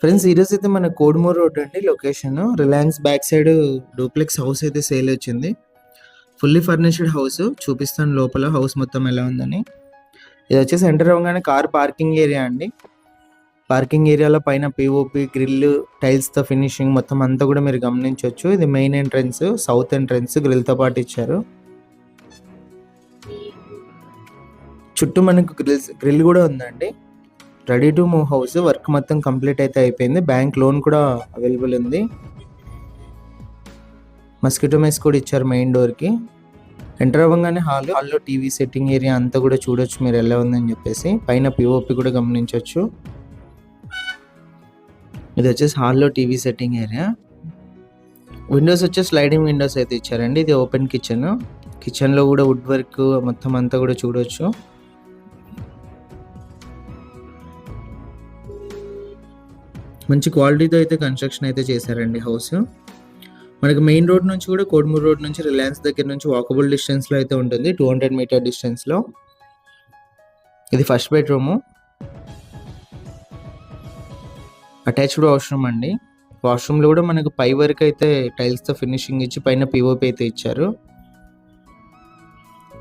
Friends ఈరోజు అయితే మన కోడుమూరు రోడ్ అండి location. Reliance back side duplex house అయితే సేల్ వచ్చింది. ఫుల్లీ ఫర్నిష్డ్ హౌస్ చూపిస్తాను లోపల హౌస్ మొత్తం ఎలా ఉందని. ఇది వచ్చేసి ఎంటర్ అవ్వగానే కార్ పార్కింగ్ ఏరియా అండి. పార్కింగ్ ఏరియాలో పైన పిఓపి గ్రిల్ టైల్స్తో ఫినిషింగ్ మొత్తం అంతా కూడా మీరు గమనించవచ్చు. ఇది మెయిన్ ఎంట్రన్స్, సౌత్ ఎంట్రన్స్ గ్రిల్తో పాటు ఇచ్చారు. చుట్టూ మనకు గ్రిల్ కూడా ఉందండి. Ready to move house. Work మొత్తం కంప్లీట్ అయితే అయిపోయింది. బ్యాంక్ లోన్ కూడా అవైలబుల్ ఉంది. మస్కిటో మెస్ కూడా ఇచ్చారు మెయిన్ డోర్కి. ఎంటర్ అవ్వగానే హాల్లో టీవీ సెట్టింగ్ ఏరియా అంతా కూడా చూడొచ్చు మీరు ఎలా ఉందని చెప్పేసి. పైన పిఓపి కూడా గమనించవచ్చు. ఇది వచ్చేసి హాల్లో టీవీ సెట్టింగ్ ఏరియా. విండోస్ వచ్చేసి స్లైడింగ్ విండోస్ అయితే ఇచ్చారండి. ఇది ఓపెన్ కిచెన్. కిచెన్లో కూడా వుడ్ వర్క్ మొత్తం అంతా కూడా చూడొచ్చు. మంచి క్వాలిటీతో అయితే కన్స్ట్రక్షన్ అయితే చేశారండి హౌస్. మనకి మెయిన్ రోడ్ నుంచి కూడా కోడుమూరు రోడ్ నుంచి రిలయన్స్ దగ్గర నుంచి వాకబుల్ డిస్టెన్స్లో అయితే ఉంటుంది. 200 మీటర్ డిస్టెన్స్లో. ఇది ఫస్ట్ బెడ్రూము. అటాచ్డ్ వాష్రూమ్ అండి. వాష్రూమ్లో కూడా మనకు పై వరకు అయితే టైల్స్తో ఫినిషింగ్ ఇచ్చి పైన పిఓపి అయితే ఇచ్చారు.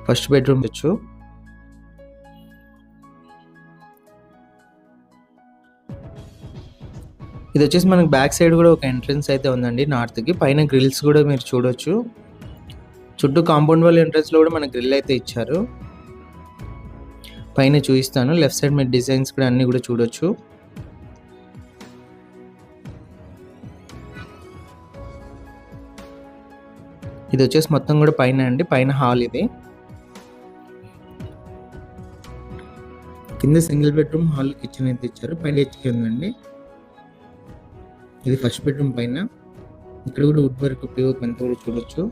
ఫస్ట్ బెడ్రూమ్ వచ్చు. ఇది వచ్చేసి మనకి బ్యాక్ సైడ్ కూడా ఒక ఎంట్రన్స్ అయితే ఉందండి నార్త్కి. పైన గ్రిల్స్ కూడా మీరు చూడొచ్చు. చుట్టూ కాంపౌండ్ వాల్ ఎంట్రన్స్లో కూడా మనకి గ్రిల్ అయితే ఇచ్చారు. పైన చూపిస్తాను. లెఫ్ట్ సైడ్ మీరు డిజైన్స్ కూడా అన్నీ కూడా చూడొచ్చు. ఇది వచ్చేసి మొత్తం కూడా పైన అండి. పైన హాల్ ఇది. కింద సింగిల్ బెడ్రూమ్, హాల్, కిచెన్ అయితే ఇచ్చారు. పైన హెచ్కే ఉందండి. ఇది ఫస్ట్ బెడ్రూమ్ పైన. ఇక్కడ కూడా వుడ్ వర్క్ పిఓపి అంతా కూడా చూడొచ్చు.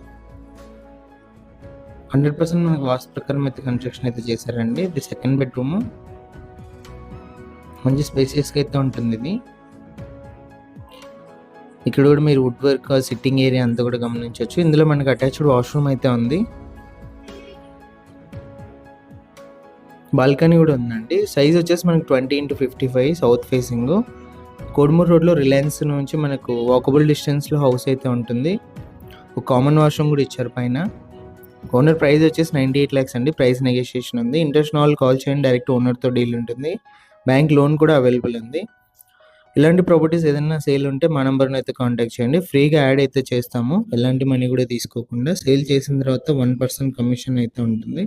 100% మనకు వాస్తు ప్రకారం అయితే కన్స్ట్రక్షన్ అయితే చేశారండి. ఇది సెకండ్ బెడ్రూమ్. మంచి స్పేసియస్గా అయితే ఉంటుంది ఇది. ఇక్కడ కూడా మీరు వుడ్ వర్క్ సిట్టింగ్ ఏరియా అంతా కూడా గమనించవచ్చు. ఇందులో మనకి అటాచ్డ్ వాష్రూమ్ అయితే ఉంది. బాల్కనీ కూడా ఉందండి. సైజ్ వచ్చేసి మనకి 20x55 సౌత్ ఫేసింగ్. కోడుమూరు రోడ్లో రిలయన్స్ నుంచి మనకు వాకబుల్ డిస్టెన్స్లో హౌస్ అయితే ఉంటుంది. ఒక కామన్ వాష్రూమ్ కూడా ఇచ్చారు పైన. ఓనర్ ప్రైస్ వచ్చేసి 98 lakhs అండి. ప్రైస్ నెగోషియేషన్ ఉంది. ఇంట్రెస్ట్ వాళ్ళు కాల్ చేయండి. డైరెక్ట్ ఓనర్తో డీల్ ఉంటుంది. బ్యాంక్ లోన్ కూడా అవైలబుల్ ఉంది. ఇలాంటి ప్రాపర్టీస్ ఏదైనా సేల్ ఉంటే మా నెంబర్ని అయితే కాంటాక్ట్ చేయండి. ఫ్రీగా యాడ్ అయితే చేస్తాము. ఎలాంటి మనీ కూడా తీసుకోకుండా. సేల్ చేసిన తర్వాత 1% కమిషన్ అయితే ఉంటుంది.